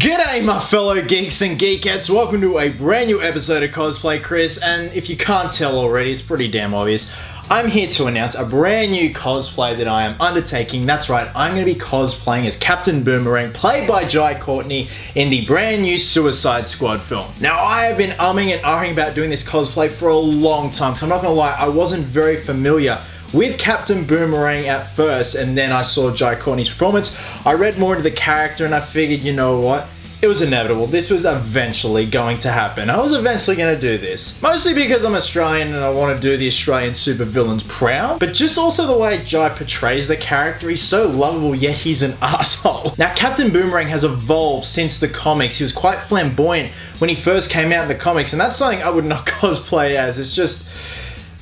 G'day my fellow geeks and geekettes, welcome to a brand new episode of Cosplay Chris, and if you can't tell already, it's pretty damn obvious. I'm here to announce a brand new cosplay that I am undertaking. That's right, I'm going to be cosplaying as Captain Boomerang, played by Jai Courtney in the brand new Suicide Squad film. Now, I have been umming and ahhing about doing this cosplay for a long time, so I'm not going to lie, I wasn't very familiar with Captain Boomerang at first, and then I saw Jai Courtney's performance. I read more into the character and I figured, you know what? It was inevitable. This was eventually going to happen. I was eventually going to do this. Mostly because I'm Australian and I want to do the Australian supervillains proud, but just also the way Jai portrays the character. He's so lovable, yet he's an asshole. Now, Captain Boomerang has evolved since the comics. He was quite flamboyant when he first came out in the comics, and that's something I would not cosplay as. It's just...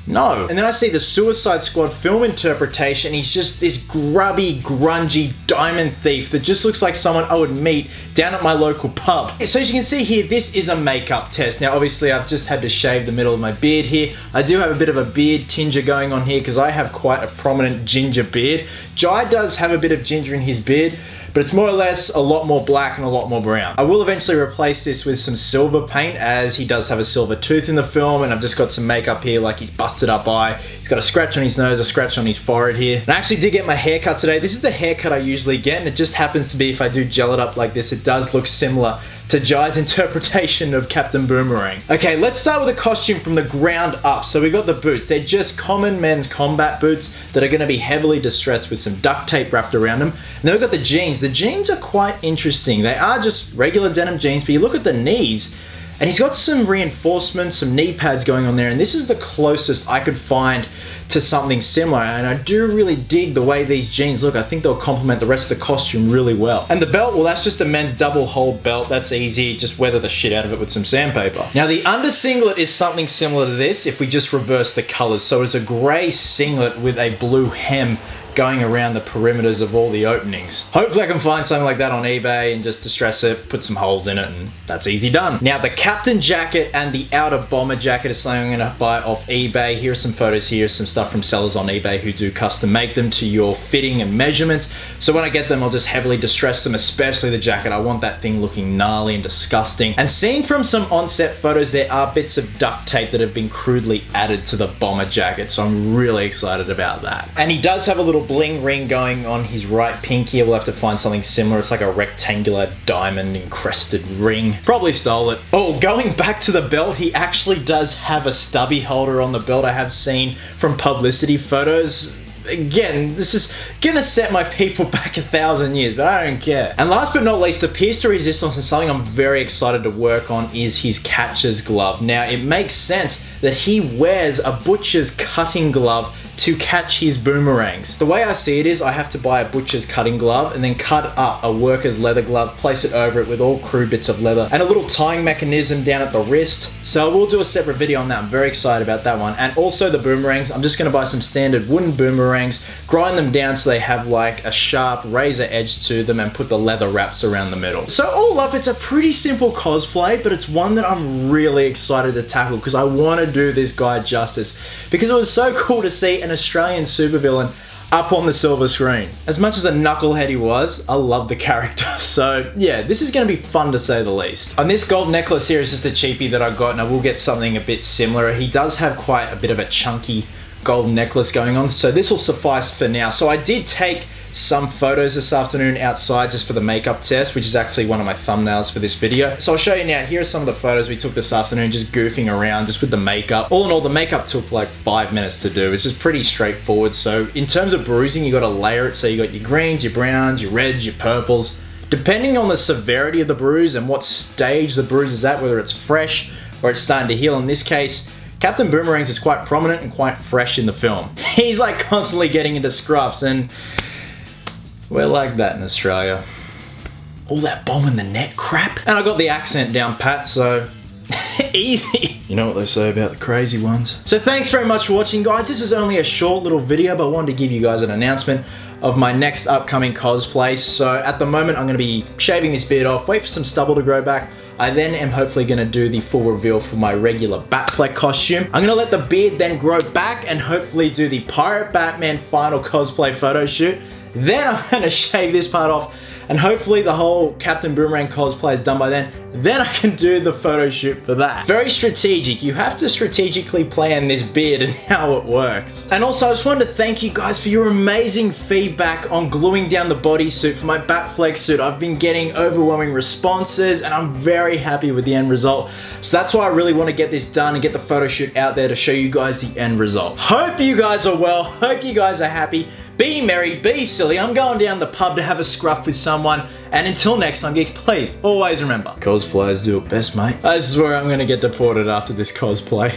no. And then I see the Suicide Squad film interpretation. He's just this grubby, grungy diamond thief that just looks like someone I would meet down at my local pub. So as you can see here, this is a makeup test. Now obviously I've just had to shave the middle of my beard here. I do have a bit of a beard tinger going on here because I have quite a prominent ginger beard. Jai does have a bit of ginger in his beard, but it's more or less a lot more black and a lot more brown. I will eventually replace this with some silver paint, as he does have a silver tooth in the film, and I've just got some makeup here, like he's busted up eye. He's got a scratch on his nose, a scratch on his forehead here. And I actually did get my hair cut today. This is the haircut I usually get, and it just happens to be, if I do gel it up like this, it does look similar to Jai's interpretation of Captain Boomerang. Okay, let's start with a costume from the ground up. So we got the boots. They're just common men's combat boots that are going to be heavily distressed with some duct tape wrapped around them. And then we've got the jeans. The jeans are quite interesting. They are just regular denim jeans, but you look at the knees, and he's got some reinforcements, some knee pads going on there, and this is the closest I could find to something similar, and I do really dig the way these jeans look. I think they'll complement the rest of the costume really well. And the belt, well, that's just a men's double hole belt. That's easy, just weather the shit out of it with some sandpaper. Now the under singlet is something similar to this if we just reverse the colors. So it's a gray singlet with a blue hem going around the perimeters of all the openings. Hopefully I can find something like that on eBay and just distress it, put some holes in it, and that's easy done. Now the captain jacket and the outer bomber jacket is something I'm gonna buy off eBay. Here are some photos here, some stuff from sellers on eBay who do custom make them to your fitting and measurements. So when I get them, I'll just heavily distress them, especially the jacket. I want that thing looking gnarly and disgusting. And seeing from some on-set photos, there are bits of duct tape that have been crudely added to the bomber jacket, so I'm really excited about that. And he does have a little bling ring going on his right pinky. We'll have to find something similar. It's like a rectangular diamond encrusted ring. Probably stole it. Oh, going back to the belt, he actually does have a stubby holder on the belt. I have seen from publicity photos. Again, this is gonna set my people back 1,000 years, but I don't care. And last but not least, the pierce to resistance, and something I'm very excited to work on, is his catcher's glove. Now, it makes sense that he wears a butcher's cutting glove to catch his boomerangs. The way I see it is I have to buy a butcher's cutting glove and then cut up a worker's leather glove, place it over it with all crew bits of leather and a little tying mechanism down at the wrist. So we'll do a separate video on that. I'm very excited about that one. And also the boomerangs, I'm just gonna buy some standard wooden boomerangs, grind them down so they have like a sharp razor edge to them, and put the leather wraps around the middle. So all up, it's a pretty simple cosplay, but it's one that I'm really excited to tackle because I want to do this guy justice, because it was so cool to see an Australian supervillain up on the silver screen. As much as a knucklehead he was, I love the character. So yeah, this is going to be fun to say the least. And this gold necklace here is just a cheapie that I got, and I will get something a bit similar. He does have quite a bit of a chunky gold necklace going on, so this will suffice for now. So I did take some photos this afternoon outside just for the makeup test, which is actually one of my thumbnails for this video. So I'll show you now. Here are some of the photos we took this afternoon, just goofing around just with the makeup. All in all, the makeup took like 5 minutes to do. It's just pretty straightforward. So in terms of bruising, you got to layer it. So you got your greens, your browns, your reds, your purples. Depending on the severity of the bruise and what stage the bruise is at, whether it's fresh or it's starting to heal. In this case, Captain Boomerang's is quite prominent and quite fresh in the film. He's like constantly getting into scruffs, and we're like that in Australia. All that bomb in the net crap. And I got the accent down pat, so easy. You know what they say about the crazy ones. So thanks very much for watching, guys. This was only a short little video, but I wanted to give you guys an announcement of my next upcoming cosplay. So at the moment, I'm gonna be shaving this beard off, wait for some stubble to grow back. I then am hopefully gonna do the full reveal for my regular Batfleck costume. I'm gonna let the beard then grow back and hopefully do the Pirate Batman final cosplay photo shoot. Then I'm gonna shave this part off and hopefully the whole Captain Boomerang cosplay is done by then. Then I can do the photo shoot for that. Very strategic. You have to strategically plan this beard and how it works. And also, I just wanted to thank you guys for your amazing feedback on gluing down the bodysuit for my Batflex suit. I've been getting overwhelming responses, and I'm very happy with the end result. So that's why I really want to get this done and get the photo shoot out there to show you guys the end result. Hope you guys are well. Hope you guys are happy. Be merry, be silly. I'm going down the pub to have a scruff with someone. And until next time, geeks, please always remember, cosplayers do it best, mate. This is where I'm going to get deported after this cosplay.